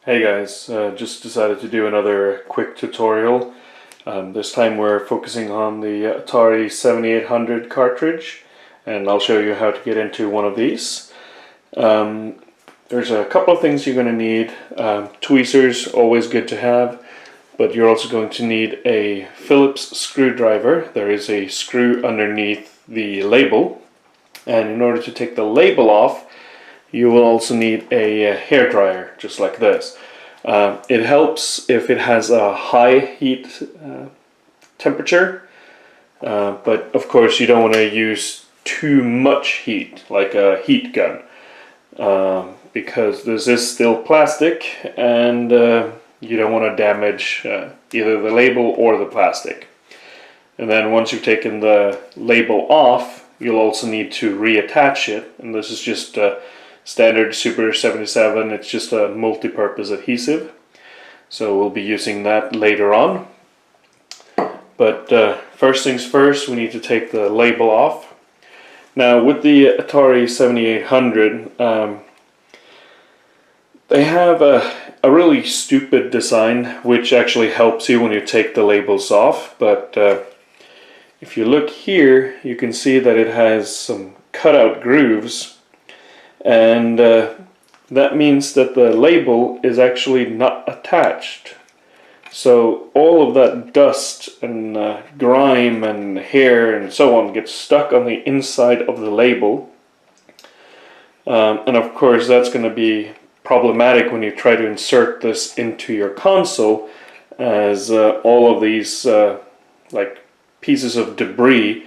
Hey guys, just decided to do another quick tutorial. This time we're focusing on the Atari 7800 cartridge, and I'll show you how to get into one of these. There's a couple of things you're going to need. Tweezers, always good to have, but you're also going to need a Phillips screwdriver. There is a screw underneath the label, and in order to take the label off, you will also need a hairdryer, just like this. It helps if it has a high heat temperature, but of course you don't want to use too much heat, like a heat gun, because this is still plastic and you don't want to damage either the label or the plastic. And then once you've taken the label off, you'll also need to reattach it, and this is just standard Super 77. It's just a multi-purpose adhesive, so we'll be using that later on. But first things first, we need to take the label off. Now with the Atari 7800, they have a really stupid design which actually helps you when you take the labels off. But if you look here, you can see that it has some cutout grooves, and that means that the label is actually not attached. So all of that dust and grime and hair and so on gets stuck on the inside of the label. And of course that's going to be problematic when you try to insert this into your console, as all of these like pieces of debris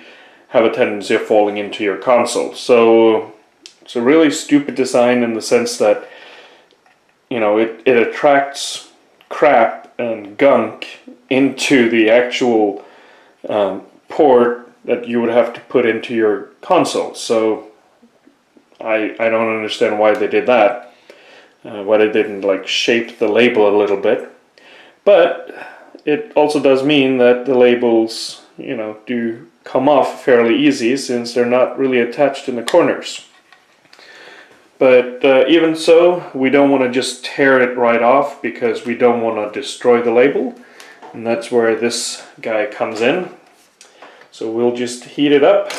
have a tendency of falling into your console. So it's a really stupid design in the sense that, you know, it attracts crap and gunk into the actual port that you would have to put into your console. So I don't understand why they did that. Why they didn't like shape the label a little bit. But it also does mean that the labels, you know, do come off fairly easy since they're not really attached in the corners. But even so, we don't want to just tear it right off because we don't want to destroy the label. And that's where this guy comes in. So we'll just heat it up.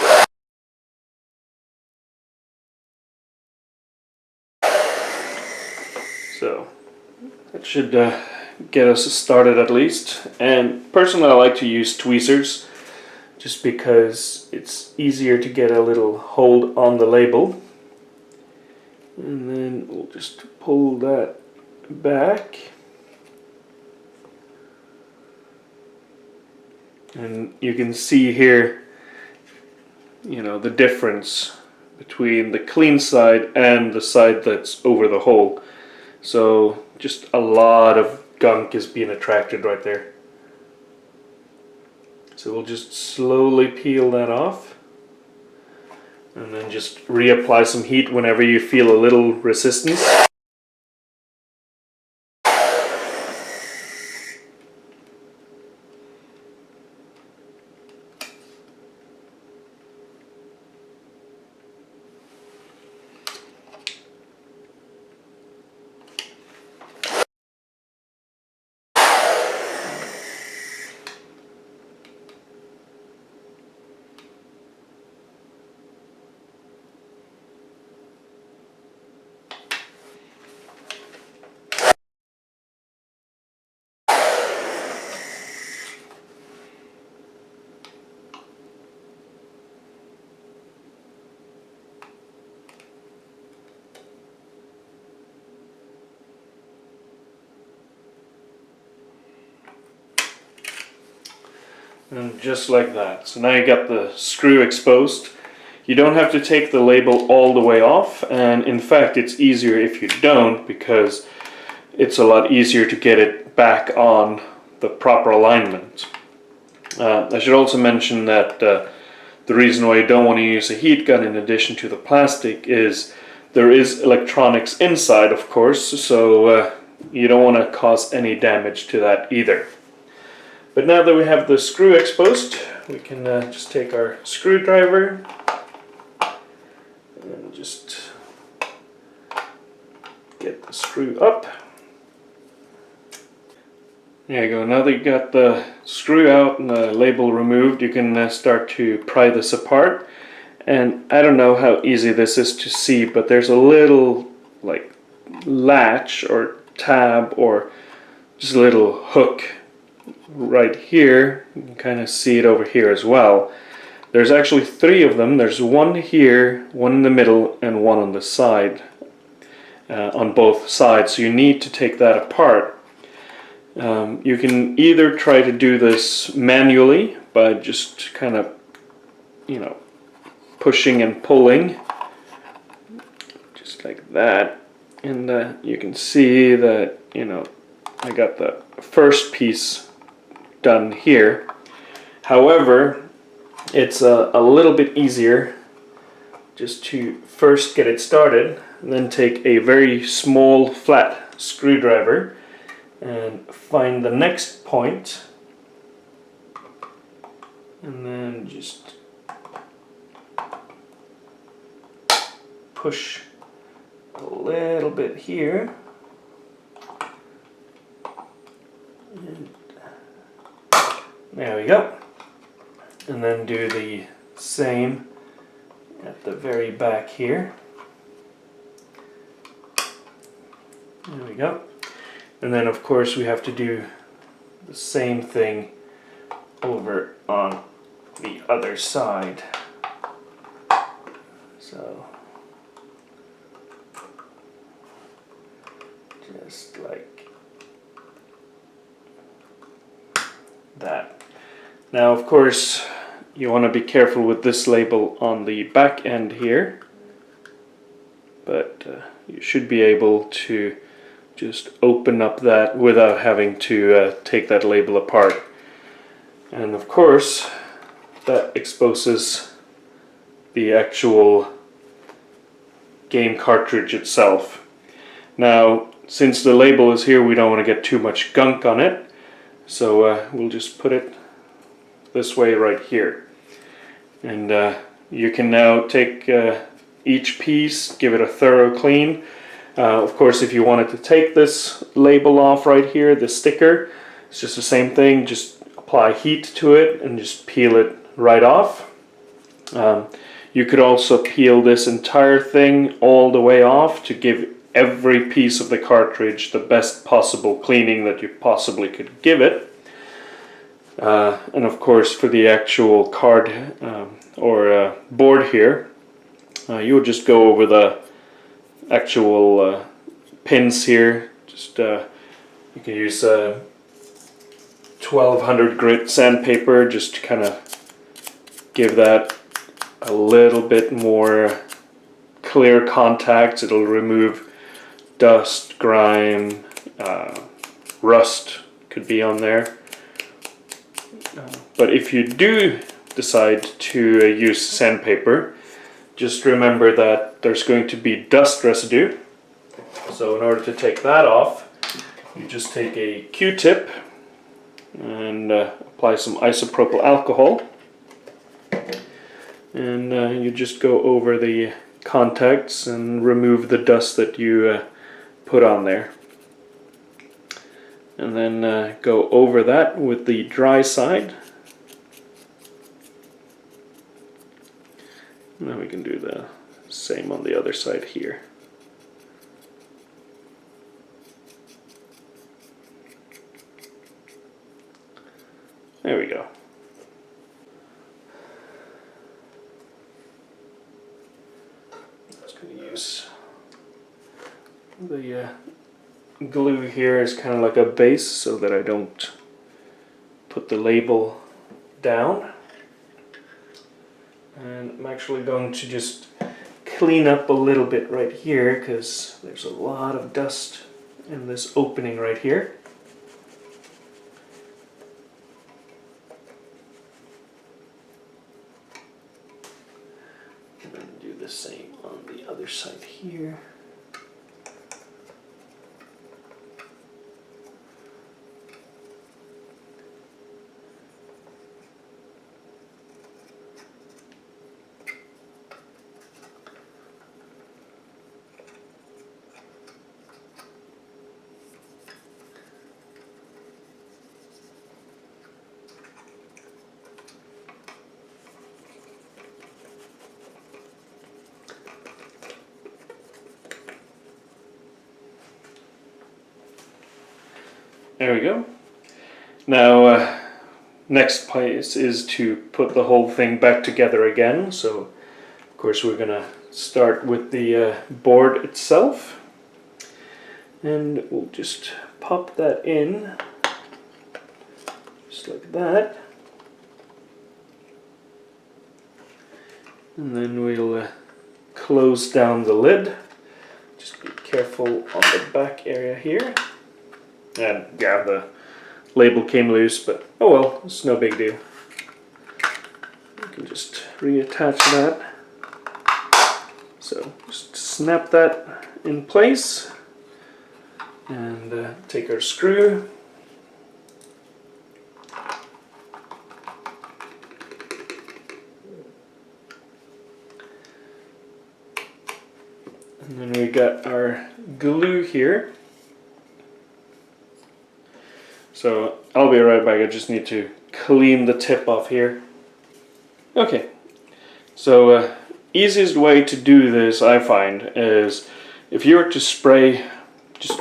So that should get us started at least. And personally I like to use tweezers just because it's easier to get a little hold on the label. And then we'll just pull that back. And you can see here, you know, the difference between the clean side and the side that's over the hole. So just a lot of gunk is being attracted right there. So we'll just slowly peel that off. And then just reapply some heat whenever you feel a little resistance. And just like that. So now you got the screw exposed. You don't have to take the label all the way off, and in fact it's easier if you don't, because it's a lot easier to get it back on the proper alignment. I should also mention that the reason why you don't want to use a heat gun in addition to the plastic is there is electronics inside, of course, so you don't want to cause any damage to that either. But now that we have the screw exposed, we can just take our screwdriver and just get the screw up. There you go. Now that you got the screw out and the label removed, you can start to pry this apart. And I don't know how easy this is to see, but there's a little like latch or tab or just a little hook right here. You can kind of see it over here as well. There's actually 3 of them. There's one here, one in the middle, and one on the side, on both sides. So you need to take that apart. You can either try to do this manually by just kind of, you know, pushing and pulling, just like that. And you can see that, you know, I got the first piece done here. However, it's a little bit easier just to first get it started, and then take a very small flat screwdriver and find the next point, and then just push a little bit here, and there we go. And then do the same at the very back here. There we go. And then of course we have to do the same thing over on the other side. So just like that. Now of course you want to be careful with this label on the back end here, but you should be able to just open up that without having to take that label apart. And of course that exposes the actual game cartridge itself. Now since the label is here, we don't want to get too much gunk on it, so we'll just put it this way right here. And you can now take each piece, give it a thorough clean. Of course, if you wanted to take this label off right here, the sticker, it's just the same thing. Just apply heat to it and just peel it right off. You could also peel this entire thing all the way off to give every piece of the cartridge the best possible cleaning that you possibly could give it. And of course, for the actual card or board here, you would just go over the actual pins here. Just you can use 1200 grit sandpaper just to kind of give that a little bit more clear contact. It'll remove dust, grime, rust could be on there. But if you do decide to use sandpaper, just remember that there's going to be dust residue. So in order to take that off, you just take a Q-tip and apply some isopropyl alcohol, and you just go over the contacts and remove the dust that you put on there. And then go over that with the dry side. Now we can do the same on the other side here. There we go. I'm just going to use the glue here as kind of like a base so that I don't put the label down. And I'm actually going to just clean up a little bit right here because there's a lot of dust in this opening right here. And then do the same on the other side here. There we go. Now, next place is to put the whole thing back together again. So, of course, we're going to start with the board itself. And we'll just pop that in, just like that. And then we'll close down the lid. Just be careful on the back area here. And yeah, the label came loose, but oh well, it's no big deal. You can just reattach that. So just snap that in place and take our screw. And then we got our glue here. So I'll be right back, I just need to clean the tip off here. Okay, so easiest way to do this, I find, is if you were to spray just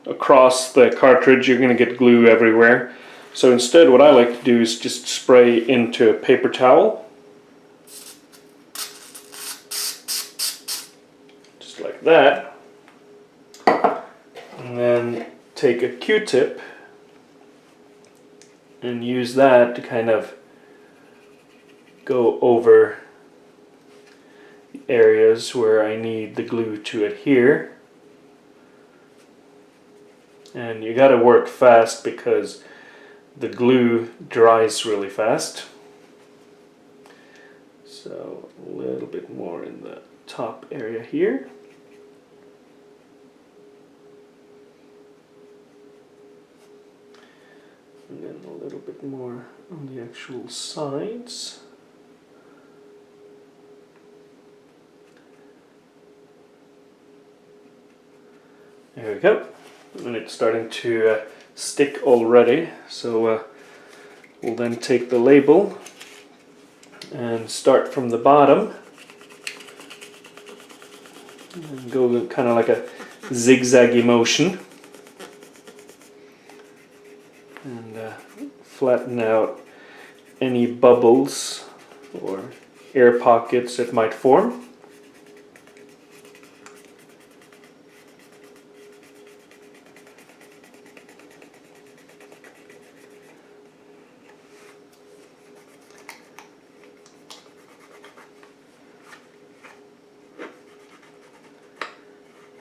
across the cartridge, you're going to get glue everywhere. So instead what I like to do is just spray into a paper towel. Like that, and then take a Q-tip and use that to kind of go over the areas where I need the glue to adhere. And you gotta work fast because the glue dries really fast. So a little bit more in the top area here. And then a little bit more on the actual sides. There we go. And it's starting to stick already. So we'll then take the label and start from the bottom. And go kind of like a zigzaggy motion. And flatten out any bubbles or air pockets that might form.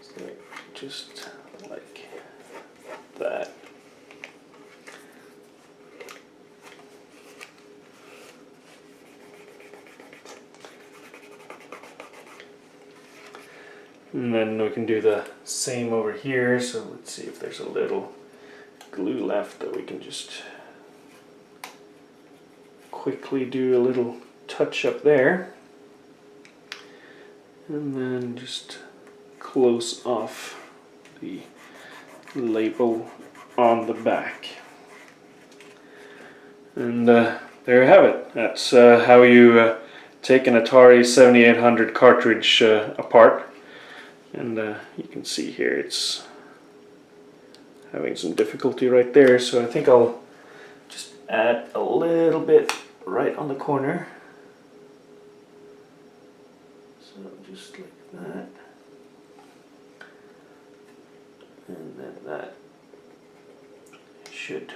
So just like that. And then we can do the same over here. So let's see if there's a little glue left that we can just quickly do a little touch up there. And then just close off the label on the back. And there you have it. That's how you take an Atari 7800 cartridge apart. And you can see here it's having some difficulty right there, so I think I'll just add a little bit right on the corner. So just like that. And then that should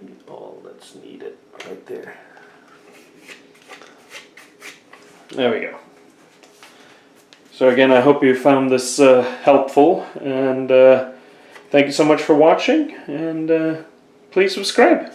be all that's needed right there. There we go. So again, I hope you found this helpful, and thank you so much for watching, and please subscribe.